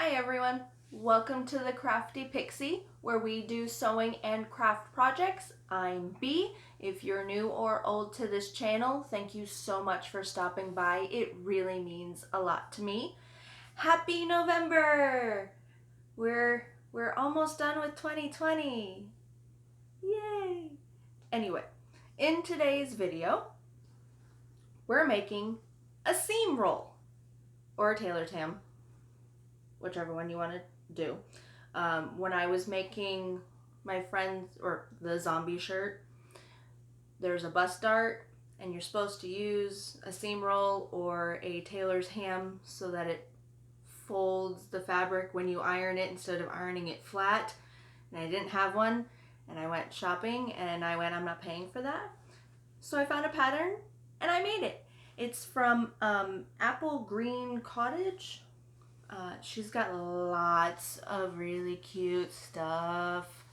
Hi everyone, welcome to the Crafty Pixie where we do sewing and craft projects. I'm Bee. If you're new or old to this channel, thank you so much for stopping by. It really means a lot to me. Happy November! We're almost done with 2020. Yay! Anyway, in today's video, we're making a seam roll or a tailor's ham, whichever one you want to do. When I was making my friend's or the zombie shirt, there's a bust dart and you're supposed to use a seam roll or a tailor's ham so that it folds the fabric when you iron it instead of ironing it flat. And I didn't have one, and I went shopping and I'm not paying for that. So I found a pattern and I made it. It's from Apple Green Cottage. She's got lots of really cute stuff.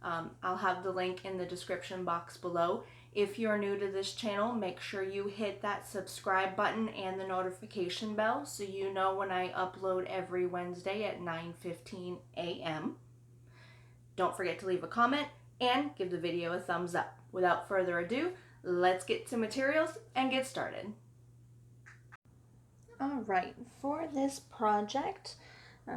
I'll have the link in the description box below. If you're new to this channel, make sure you hit that subscribe button and the notification bell so you know when I upload every Wednesday at 9:15 a.m. Don't forget to leave a comment and give the video a thumbs up. Without further ado, let's get to materials and get started. Alright, for this project,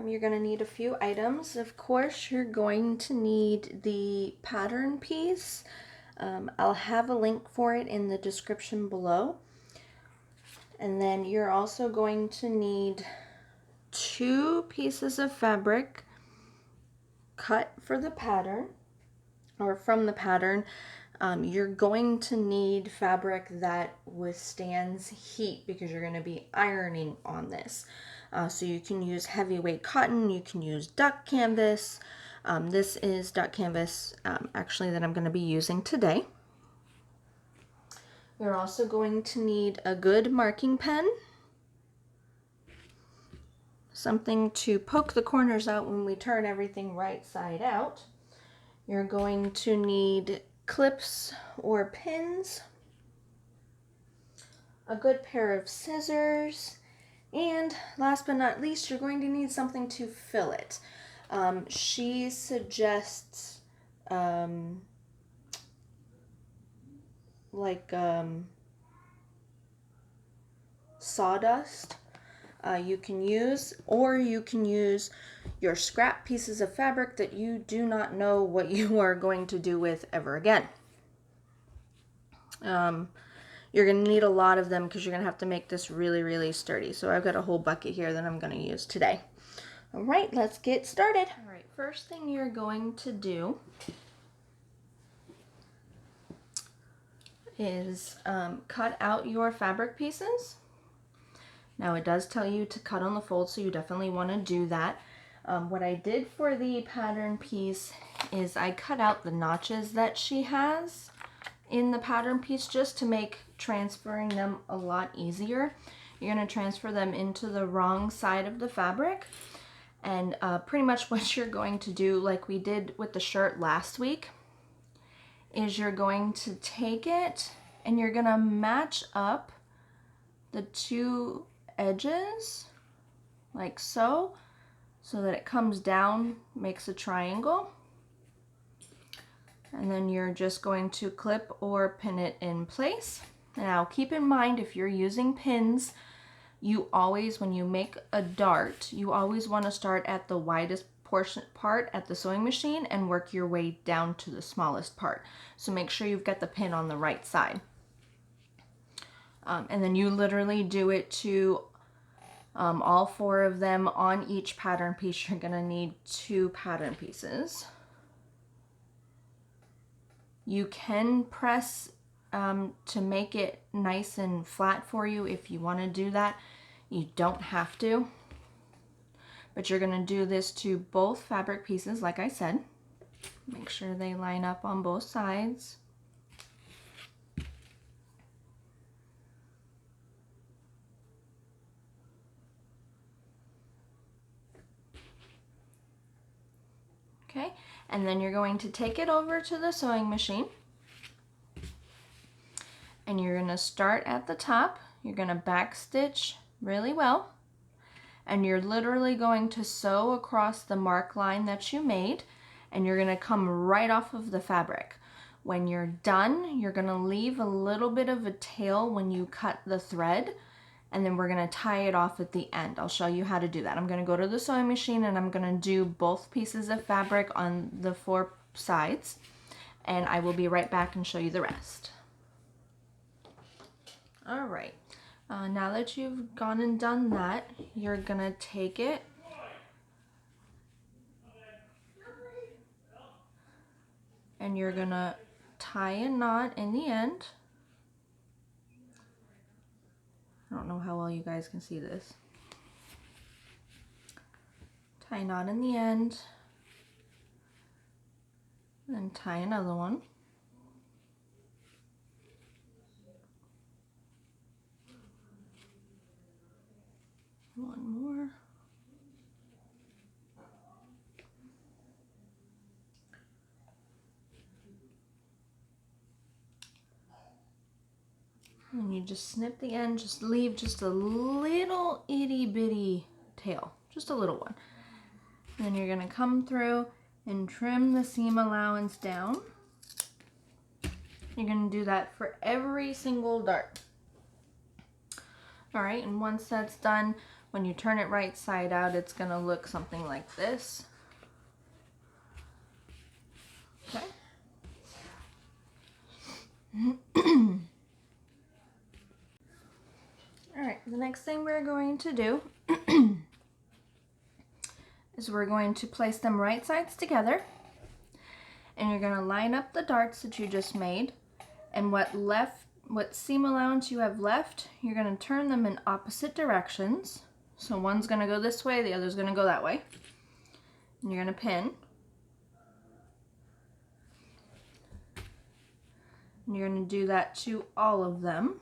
you're going to need a few items. Of course, you're going to need the pattern piece. I'll have a link for it in the description below. And then you're also going to need 2 pieces of fabric cut for the pattern, or from the pattern. You're going to need fabric that withstands heat because you're going to be ironing on this. So you can use heavyweight cotton, you can use duck canvas. This is duck canvas actually that I'm going to be using today. You're also going to need a good marking pen, something to poke the corners out when we turn everything right side out. You're going to need clips or pins, a good pair of scissors, and last but not least, you're going to need something to fill it. She suggests sawdust you can use, or you can use your scrap pieces of fabric that you do not know what you are going to do with ever again. You're going to need a lot of them because you're going to have to make this really, really sturdy. So I've got a whole bucket here that I'm going to use today. All right, let's get started. All right, first thing you're going to do is cut out your fabric pieces. Now it does tell you to cut on the fold, so you definitely want to do that. What I did for the pattern piece is I cut out the notches that she has in the pattern piece just to make transferring them a lot easier. You're going to transfer them into the wrong side of the fabric, and pretty much what you're going to do, like we did with the shirt last week, is you're going to take it and you're going to match up the 2 edges like so that it comes down, makes a triangle, and then you're just going to clip or pin it in place. Now keep in mind, if you're using pins, you always, when you make a dart, you always want to start at the widest part at the sewing machine and work your way down to the smallest part. So make sure you've got the pin on the right side. And then you literally do it to all 4 of them. On each pattern piece, you're going to need 2 pattern pieces. You can press to make it nice and flat for you if you want to do that. You don't have to, but you're going to do this to both fabric pieces, like I said. Make sure they line up on both sides. Okay, and then you're going to take it over to the sewing machine, and you're going to start at the top. You're going to back stitch really well, and you're literally going to sew across the mark line that you made, and you're gonna come right off of the fabric. When you're done, you're gonna leave a little bit of a tail when you cut the thread, and then we're gonna tie it off at the end. I'll show you how to do that. I'm gonna go to the sewing machine and I'm gonna do both pieces of fabric on the 4 sides, and I will be right back and show you the rest. All right, now that you've gone and done that, you're gonna take it and you're gonna tie a knot in the end. I don't know how well you guys can see this. Tie a knot in the end, then tie another one. One more. And you just snip the end, just leave just a little itty bitty tail, just a little one. And then you're gonna come through and trim the seam allowance down. You're gonna do that for every single dart. All right, and once that's done, when you turn it right side out, it's gonna look something like this. Okay. All right, the next thing we're going to do is we're going to place them right sides together, and you're gonna line up the darts that you just made, and what seam allowance you have left, you're gonna turn them in opposite directions. So one's gonna go this way, the other's gonna go that way. And you're gonna pin. And you're gonna do that to all of them.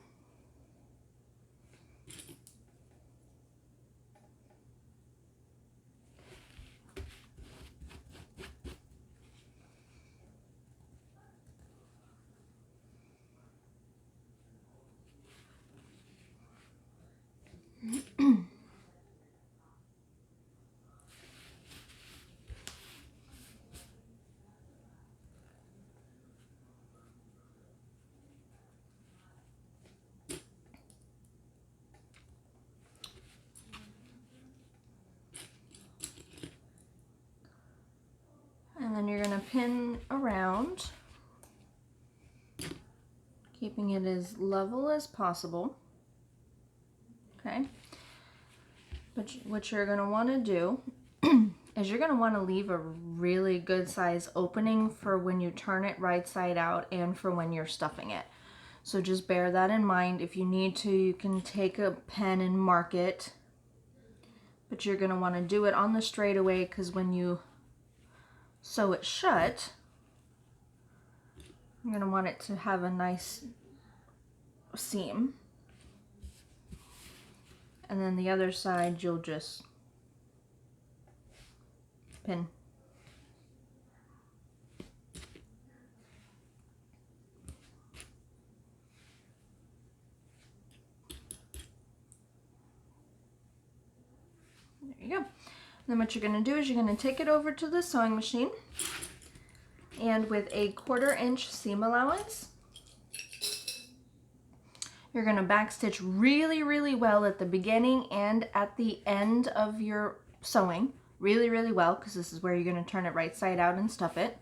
And then you're gonna pin around, keeping it as level as possible. Okay. But what you're gonna wanna do is you're gonna wanna leave a really good size opening for when you turn it right side out and for when you're stuffing it. So just bear that in mind. If you need to, you can take a pen and mark it, but you're gonna wanna do it on the straightaway, because when you sew it shut, you're gonna want it to have a nice seam. And then the other side, you'll just pin. There you go. Then what you're gonna do is you're gonna take it over to the sewing machine, and with a 1/4 inch seam allowance, you're gonna backstitch really, really well at the beginning and at the end of your sewing. Really, really well, because this is where you're gonna turn it right side out and stuff it.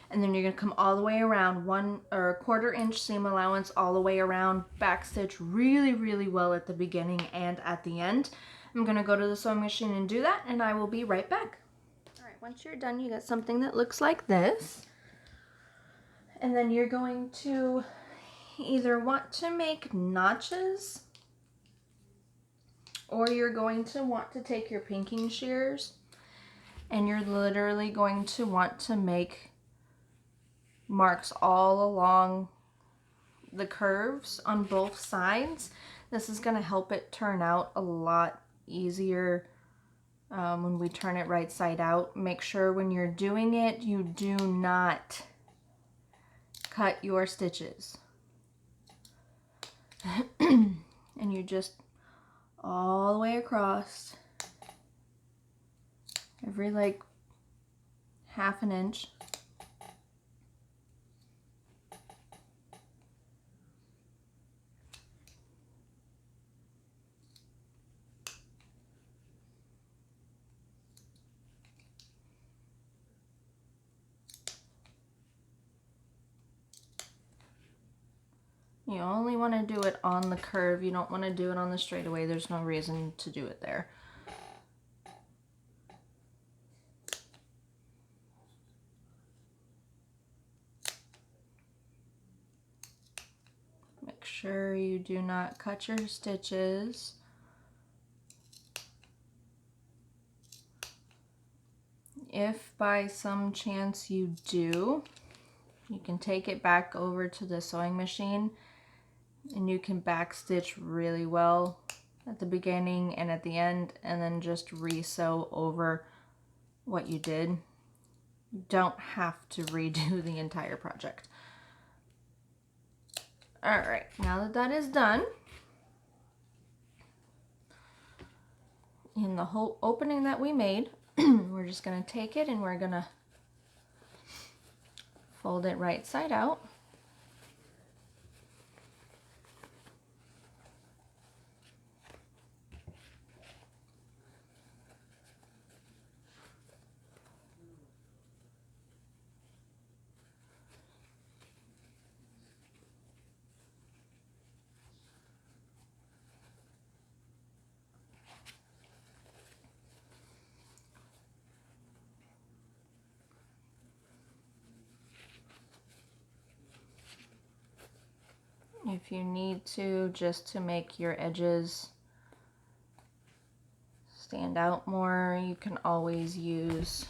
And then you're gonna come all the way around, 1/4 inch seam allowance all the way around, backstitch really, really well at the beginning and at the end. I'm gonna go to the sewing machine and do that, and I will be right back. All right, once you're done, you got something that looks like this. And then you're going to either want to make notches, or you're going to want to take your pinking shears and you're literally going to want to make marks all along the curves on both sides. This is going to help it turn out a lot easier when we turn it right side out. Make sure when you're doing it, you do not cut your stitches. And you just all the way across, every like half an inch. You only want to do it on the curve. You don't want to do it on the straightaway. There's no reason to do it there. Make sure you do not cut your stitches. If by some chance you do, you can take it back over to the sewing machine and you can backstitch really well at the beginning and at the end, and then just re-sew over what you did. You don't have to redo the entire project. All right, now that that is done, in the whole opening that we made, we're just gonna take it and we're gonna fold it right side out. If you need to, just to make your edges stand out more, you can always use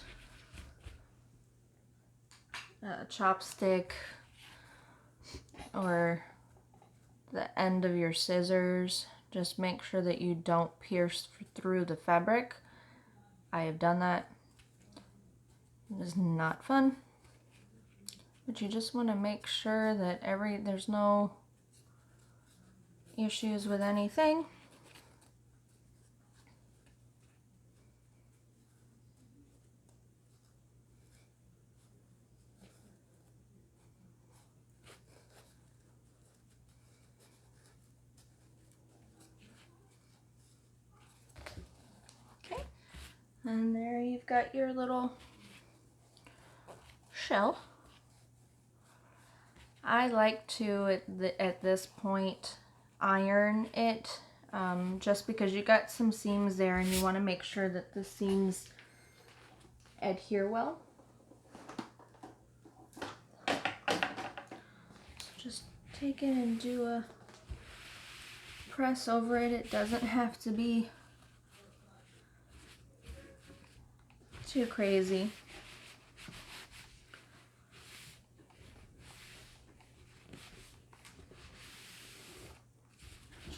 a chopstick or the end of your scissors. Just make sure that you don't pierce through the fabric. I have done that. It is not fun, but you just want to make sure that there's no issues with anything. Okay, and there you've got your little shell. I like to, at this point, iron it, just because you got some seams there and you want to make sure that the seams adhere well. So just take it and do a press over it. It doesn't have to be too crazy.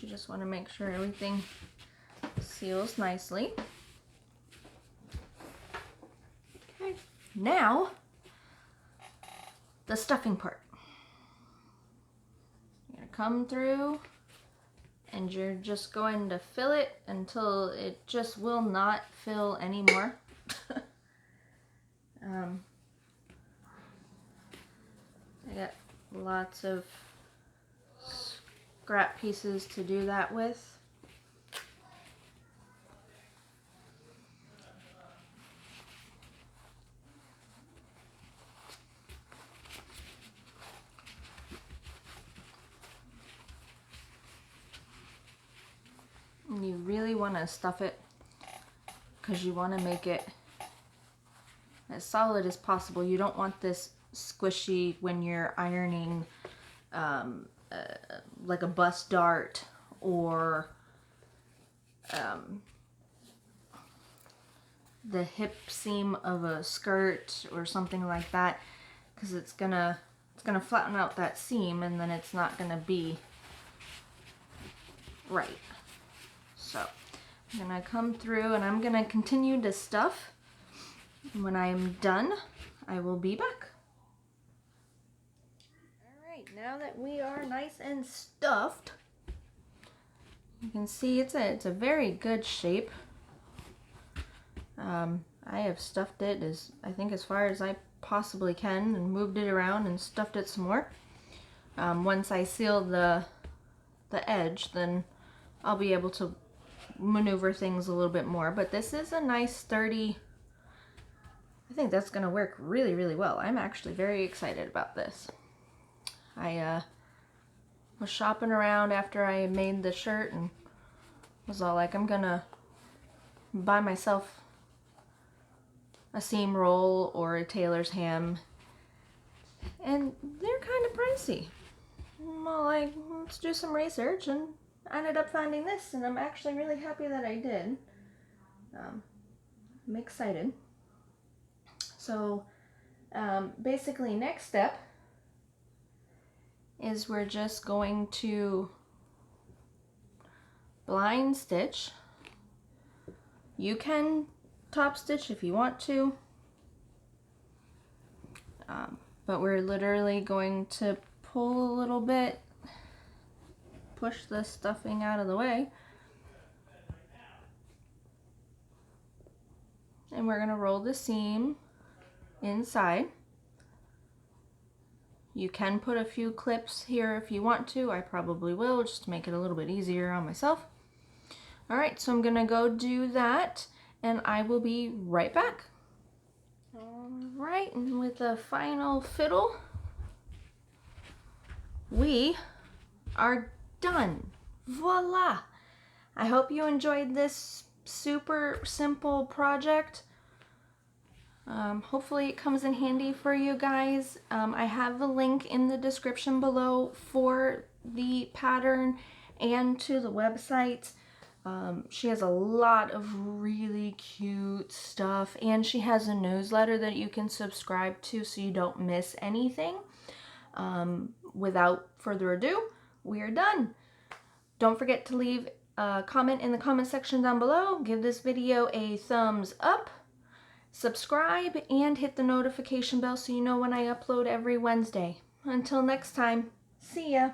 You just want to make sure everything seals nicely. Okay, now the stuffing part. You're gonna come through and you're just going to fill it until it just will not fill anymore. I got lots of scrap pieces to do that with. And you really want to stuff it because you want to make it as solid as possible. You don't want this squishy when you're ironing like a bust dart or the hip seam of a skirt or something like that, because it's gonna flatten out that seam and then it's not gonna be right. So I'm gonna come through and I'm gonna continue to stuff. When I'm done, I will be back. Alright, now that we are nice and stuffed, you can see it's a very good shape. I have stuffed it as far as I possibly can and moved it around and stuffed it some more. Once I seal the edge, then I'll be able to maneuver things a little bit more. But this is a nice sturdy, I think that's going to work really, really well. I'm actually very excited about this. I was shopping around after I made the shirt and was all like, I'm going to buy myself a seam roll or a tailor's hem. And they're kind of pricey. I'm all like, let's do some research, and I ended up finding this, and I'm actually really happy that I did. I'm excited. So basically next step is we're just going to blind stitch. You can top stitch if you want to, but we're literally going to pull a little bit, push the stuffing out of the way, and we're going to roll the seam inside. You can put a few clips here if you want to. I probably will, just to make it a little bit easier on myself. Alright, so I'm going to go do that, and I will be right back. Alright, and with the final fiddle, we are done. Voila! I hope you enjoyed this super simple project. Hopefully it comes in handy for you guys. I have a link in the description below for the pattern and to the website. She has a lot of really cute stuff, and she has a newsletter that you can subscribe to so you don't miss anything. Without further ado, we are done. Don't forget to leave a comment in the comment section down below. Give this video a thumbs up. Subscribe and hit the notification bell so you know when I upload every Wednesday. Until next time, see ya!